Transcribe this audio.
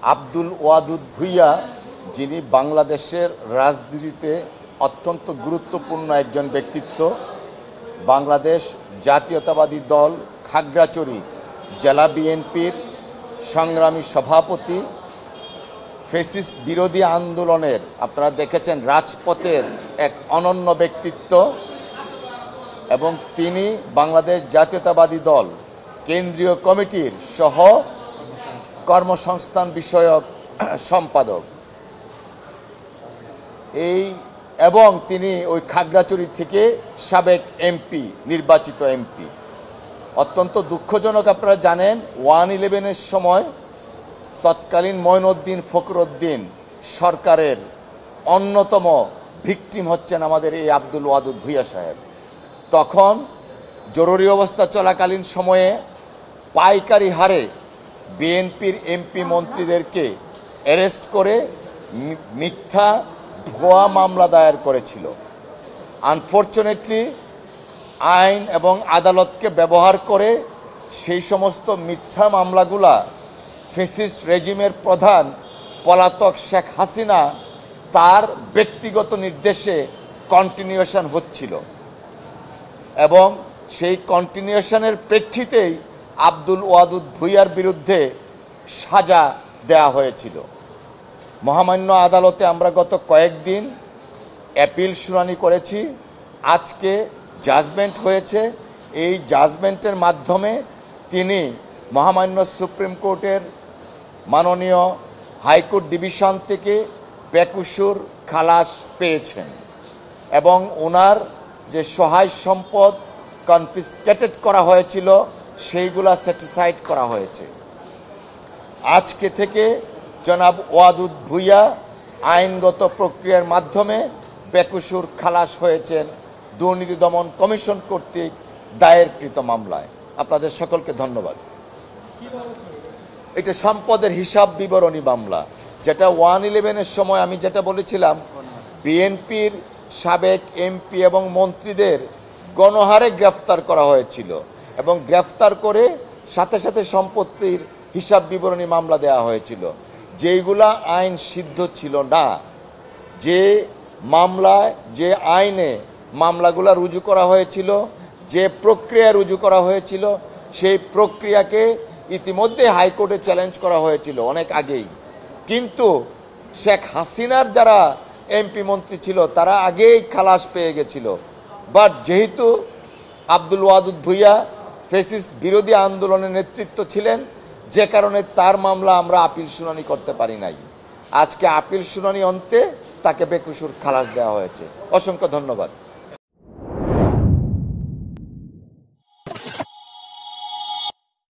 আব্দুল ওয়াদুদ ভূঁইয়া, যিনি বাংলাদেশের রাজনীতিতে অত্যন্ত গুরুত্বপূর্ণ একজন ব্যক্তিত্ব, বাংলাদেশ জাতীয়তাবাদী দল খাগড়াছড়ি জেলা বিএনপির সংগ্রামী সভাপতি, ফ্যাসিস্ট বিরোধী আন্দোলনের আপনারা দেখেছেন রাজপথের এক অনন্য ব্যক্তিত্ব, এবং তিনি বাংলাদেশ জাতীয়তাবাদী দল কেন্দ্রীয় কমিটির সহ কর্মসংস্থান বিষয়ক সম্পাদক। এবং তিনি ওই খাগড়াছড়ি থেকে সাবেক এমপি, নির্বাচিত এমপি। অত্যন্ত দুঃখজনক, আপনারা জানেন 1/11-এর সময় তৎকালীন মঈনুদ্দিন ফখরুদ্দিন সরকারের অন্যতম ভিকটিম হচ্ছেন আমাদের এই আব্দুল ওয়াদুদ ভূঁইয়া সাহেব। তখন জরুরি অবস্থা চলাকালীন সময়ে পাইকারি হারে বিএনপির এমপি মন্ত্রীদেরকে অ্যারেস্ট করে মিথ্যা ভুয়া মামলা দায়ের করেছিল। আনফরচুনেটলি আইন এবং আদালতকে ব্যবহার করে সেই সমস্ত মিথ্যা মামলাগুলা ফ্যাসিস্ট রেজিমের প্রধান পলাতক শেখ হাসিনা তার ব্যক্তিগত নির্দেশে কন্টিনিউশন হচ্ছিল, এবং সেই কন্টিনিউশনের প্রেক্ষিতেই আব্দুল ওয়াদুদ ভূঁইয়ার বিরুদ্ধে সাজা দেয়া হয়েছিল। মহামান্য আদালতে আমরা গত কয়েকদিন অ্যাপিল শুনানি করেছি, আজকে জাজমেন্ট হয়েছে। এই জাজমেন্টের মাধ্যমে তিনি মহামান্য সুপ্রিম কোর্টের মাননীয় হাইকোর্ট ডিভিশন থেকে বেকসুর খালাস পেয়েছেন, এবং ওনার যে সহায় সম্পদ কনফিসকেটেড করা হয়েছিল সেইগুলা সেটিসাইড করা হয়েছে। আজকে থেকে জনাব ওয়াদুদ ভূঁইয়া আইনগত প্রক্রিয়ার মাধ্যমে বেকসুর খালাস হয়েছেন দুর্নীতি দমন কমিশন কর্তৃক দায়েরকৃত মামলায়। আপনাদের সকলকে ধন্যবাদ। এটা সম্পদের হিসাব বিবরণী মামলা, যেটা 1/11-এর সময় আমি যেটা বলেছিলাম, বিএনপির সাবেক এমপি এবং মন্ত্রীদের গণহারে গ্রেফতার করা হয়েছিল, এবং গ্রেফতার করে সাথে সাথে সম্পত্তির হিসাব বিবরণী মামলা দেওয়া হয়েছিল, যেইগুলা আইন সিদ্ধ ছিল না। যে মামলায়, যে আইনে মামলাগুলা রুজু করা হয়েছিল, যে প্রক্রিয়া রুজু করা হয়েছিল, সেই প্রক্রিয়াকে ইতিমধ্যে হাইকোর্টে চ্যালেঞ্জ করা হয়েছিল অনেক আগেই। কিন্তু শেখ হাসিনার যারা এমপি মন্ত্রী ছিল তারা আগেই খালাস পেয়ে গেছিল। বাট যেহেতু আব্দুল ওয়াদুদ ভূঁইয়া ফ্যাসিস্ট বিরোধী আন্দোলনের নেতৃত্ব ছিলেন, যে কারণে তার মামলা আমরা আপিল শুনানি করতে পারি নাই। আজকে আপিল শুনানি অন্তে তাকে বেকসুর খালাস দেওয়া হয়েছে। অসংখ্য ধন্যবাদ।